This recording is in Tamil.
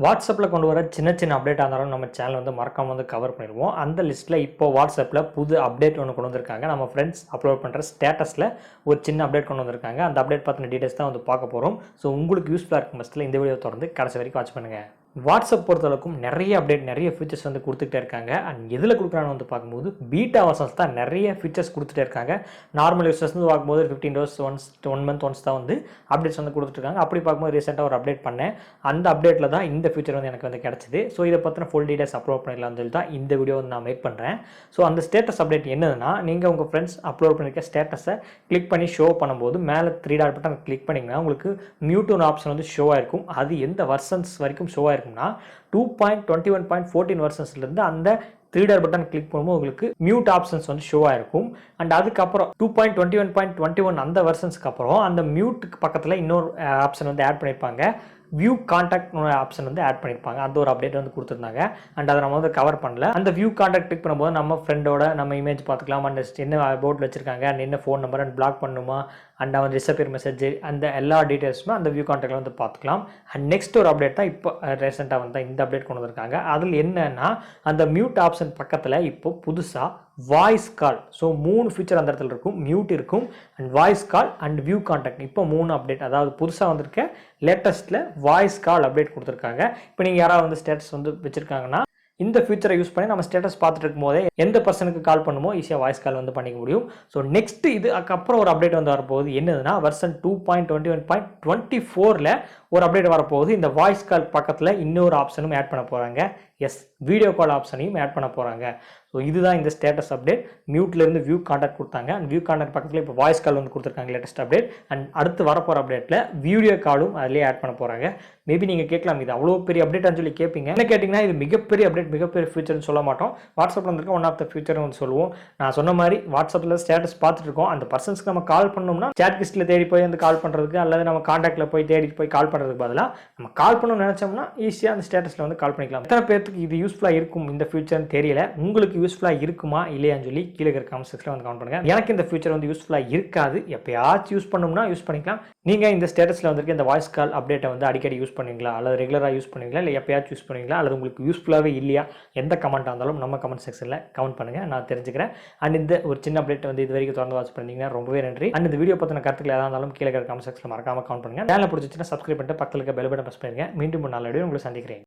வாட்ஸ்அப்பில் கொண்டு வர சின்ன சின்ன அப்டேட்டாக இருந்தாலும் நம்ம சேனல் வந்து மறக்காம வந்து கவர் பண்ணிடுவோம். அந்த லிஸ்ட்டில் இப்போ வாட்ஸ்அப்பில் புது அப்டேட் ஒன்று கொண்டு வந்திருக்காங்க. நம்ம ஃப்ரெண்ட்ஸ் அப்லோட் பண்ணுற ஸ்டேட்டஸில் ஒரு சின்ன அப்டேட் கொண்டு வந்திருக்காங்க. அந்த அப்டேட் பற்றின டீட்டெயில்ஸ் தான் வந்து பார்க்க போகிறோம். ஸோ உங்களுக்கு யூஸ்ஃபுல்லாக இருக்கும் பட்சத்தில் இந்த வீடியோ தொடர்ந்து கடைசி வரைக்கும் வாட்ச் பண்ணுங்கள். வாட்ஸ்அப் பொறுத்தளவுக்கும் நிறைய அப்டேட் நிறைய ஃபீச்சர்ஸ் வந்து கொடுத்துட்டே இருக்காங்க. அண்ட் எதில் கொடுக்குறான்னு வந்து பார்க்கும்போது பீட்டா வெர்ஷன்ஸ் தான் நிறைய ஃபீச்சர்ஸ் கொடுத்துட்டே இருக்காங்க. நார்மல் யூசர்ஸ் வந்து பார்க்கும்போது 15 days ஒன்ஸ் 1 month ஒன்ஸ் தான் வந்து அப்டேட்ஸ் வந்து கொடுத்துட்ருக்காங்க. அப்படி பார்க்கும்போது ரீசெண்டாக ஒரு அப்டேட் பண்ணேன். அந்த அப்டேட்டில் தான் இந்த ஃபீச்சர் வந்து எனக்கு வந்து கிடச்சிது. ஸோ இதை பற்றின ஃபுல் டீடைல்ஸ் அப்லோட் பண்ணிடலாம்னு சொல்லி தான் இந்த வீடியோ வந்து நான் மேக் பண்ணுறேன். ஸோ அந்த ஸ்டேட்டஸ் அப்டேட் என்னதுன்னா, நீங்கள் உங்கள் ஃப்ரெண்ட்ஸ் அப்லோட் பண்ணியிருக்க ஸ்டேட்டஸை கிளிக் பண்ணி ஷோ பண்ணும்போது மேலே 3 டாட் பட்டன் கிளிக் பண்ணிங்கன்னா உங்களுக்கு மியூட்னு ஆப்ஷன் வந்து ஷோ ஆயிருக்கும். அது எந்த வெர்ஷன்ஸ் வரைக்கும் ஷோ ஆயிருக்கும்னா 2.21.14 வெர்ஷன்ஸ்லேருந்து அந்த 3 டாட் பட்டன் கிளிக் பண்ணும்போது உங்களுக்கு மியூட் ஆப்ஷன்ஸ் வந்து ஷோ ஆயிருக்கும். அண்ட் அதுக்கப்புறம் 2.21.21 அந்த வெர்ஷன்ஸ்க்கு அப்புறம் அந்த மியூட்டுக்கு பக்கத்தில் இன்னொரு ஆப்ஷன் வந்து ஆட் பண்ணியிருப்பாங்க. வியூ கான்டாக்ட் ஆப்ஷன் வந்து ஆட் பண்ணியிருப்பாங்க. அந்த ஒரு அப்டேட் வந்து கொடுத்துருந்தாங்க. அண்ட் அதை நம்ம வந்து கவர் பண்ணல. அந்த வியூ கான்டாக்ட் கிளிக் பண்ணும்போது நம்ம ஃப்ரெண்டோட நம்ம இமேஜ் பார்த்துக்கலாம். அண்ட் என்ன போர்டில் வச்சிருக்காங்க, அண்ட் என்ன ஃபோன் நம்பர், அண்ட் பிளாக் பண்ணுமா, அண்ட் அவன் டிஸப்பியர் மெசேஜ், அந்த எல்லா டீட்டெயில்ஸுமே அந்த வியூ கான்டாக்டில் வந்து பார்த்துக்கலாம். அண்ட் நெக்ஸ்ட் ஒரு அப்டேட் தான் இப்போ ரீசெண்டாக வந்து இந்த அப்டேட் கொண்டு வந்திருக்காங்க. அதில் என்னன்னா, அந்த மியூட் ஆப்ஷன் பக்கத்தில் இப்போ புதுசாக வாய்ஸ் கால், ஸோ 3 ஃபீச்சர் அந்த இடத்துல இருக்கும். மியூட் இருக்கும், and voice call and view contact. இப்போ 3 அப்டேட், அதாவது புதுசாக வந்திருக்க லேட்டஸ்ட்டில் வாய்ஸ் கால் அப்டேட் கொடுத்துருக்காங்க. இப்போ நீங்கள் யாராவது வந்து ஸ்டேட்டஸ் வந்து வச்சுருக்காங்கன்னா இந்த ஃபீச்சரை யூஸ் பண்ணி நம்ம ஸ்டேட்டஸ் பார்த்துட்டு இருக்கும் போதே எந்த பர்சனுக்கு கால் பண்ணுமோ ஈஸியாக வாய்ஸ் கால் வந்து பண்ணிக்க முடியும். ஸோ நெக்ஸ்ட் இது அதுக்கப்புறம் ஒரு அப்டேட் வந்து வரப்போகுது. என்னதுன்னா வெர்ஷன் 2.21.24ல் ஒரு அப்டேட் வரப்போகுது. இந்த வாய்ஸ் கால் பக்கத்தில் இன்னொரு ஆப்ஷனும் ஆட் பண்ண போகிறாங்க. எஸ், வீடியோ கால் ஆப்ஷனையும் ஆட் பண்ண போகிறாங்க. ஸோ இதுதான் இந்த ஸ்டேட்டஸ் அப்டேட். மியூட்லேருந்து வியூ கான்டாக்ட் கொடுத்தாங்க. அண்ட் வியூ கான்டாக்ட் பக்கத்தில் இப்போ வாய்ஸ் கால் வந்து கொடுத்துருக்காங்க லேட்டஸ்ட் அப்டேட். அண்ட் அடுத்து வரப்போகிற அப்டேட்டில் வீடியோ காலும் அதிலே ஆட் பண்ண போகிறாங்க. மேபி நீங்கள் கேட்கலாம், இது அவ்வளோ பெரிய அப்டேட்னு சொல்லி கேட்பீங்க. என்ன கேட்டிங்கன்னா, இது மிகப்பெரிய அப்டேட், மிகப்பெரிய ஃபியூச்சர்னு சொல்ல மாட்டோம். வாட்ஸ்அப்பில் வந்துருக்க ஒன் ஆஃப் த ஃபியூச்சர்னு வந்து சொல்லுவோம். நான் சொன்ன மாதிரி வாட்ஸ்அப்பில் ஸ்டேட்டஸ் பார்த்துட்டு இருக்கோம். அந்த பர்சன்ஸ்க்கு நம்ம கால் பண்ணோம்னா சேட் லிஸ்ட்டில் தேடி போய் வந்து கால் பண்ணுறதுக்கு, அல்லது நம்ம கான்டாக்டில் போய் தேடி போய் கால் பண்ணுறதுக்கு பதிலாக நம்ம கால் பண்ணணும்னு நினச்சோம்னா ஈஸியாக அந்த ஸ்டேட்டஸில் வந்து கால் பண்ணிக்கலாம். எத்தனை பேருக்கு இது யூஸ்ஃபுல்லாக இருக்கும் இந்த ஃபியூச்சர்னு தெரியல. உங்களுக்கு யூஸ்ஃபுல்லாக இருக்குமா இல்லையான்னு சொல்லி கீழே இருக்கிற கமெண்ட் செக்ஷனில் வந்து கமெண்ட் பண்ணுங்கள். எனக்கு இந்த ஃபியூச்சர் வந்து யூஸ்ஃபுல்லாக இருக்காது. எப்பயாச்சும் யூஸ் பண்ணணும்னா யூஸ் பண்ணிக்கலாம். நீங்கள் இந்த ஸ்டேட்டஸில் வந்திருக்க இந்த வாய்ஸ் கால் அப்டேட்டை வந்து அடிக்கடி யூஸ் பண்ணுவீங்களா, அல்லது ரெகுலராக யூஸ் பண்ணுவீங்களா, இல்லை எப்பயாச்சும் யூஸ் பண்ணுவீங்களா, அல்லது உங்களுக்கு யூஸ்ஃபுல்லாகவே இல்லையா? எந்த கமெண்ட்டாக இருந்தாலும் நம்ம கமெண்ட் செக்ஷனில் கமெண்ட் பண்ணுங்கள், நான் தெரிஞ்சுக்கிறேன். அண்ட் இந்த ஒரு சின்ன அப்டேட் வந்து இது வரைக்கும் தொடர்ந்து வாட்ச் பண்ணிங்கன்னா ரொம்பவே நன்றி. அண்ட் இந்த வீடியோ பற்றின கருத்துக்கள் எதாக இருந்தாலும் கீழே இருக்கிற கமெண்ட் செக்ஷனில் மறக்காமல் கமெண்ட் பண்ணுங்கள். சேனலை பிடிச்சிச்சுன்னா சப்ஸ்கிரைப் பண்ணிட்டு பக்கத்தில் இருக்க பெல் பட்டன் பிரஸ் பண்ணுங்கள். மீண்டும் ஒரு நல்ல வீடியோ உங்களை சந்திக்கிறேன்.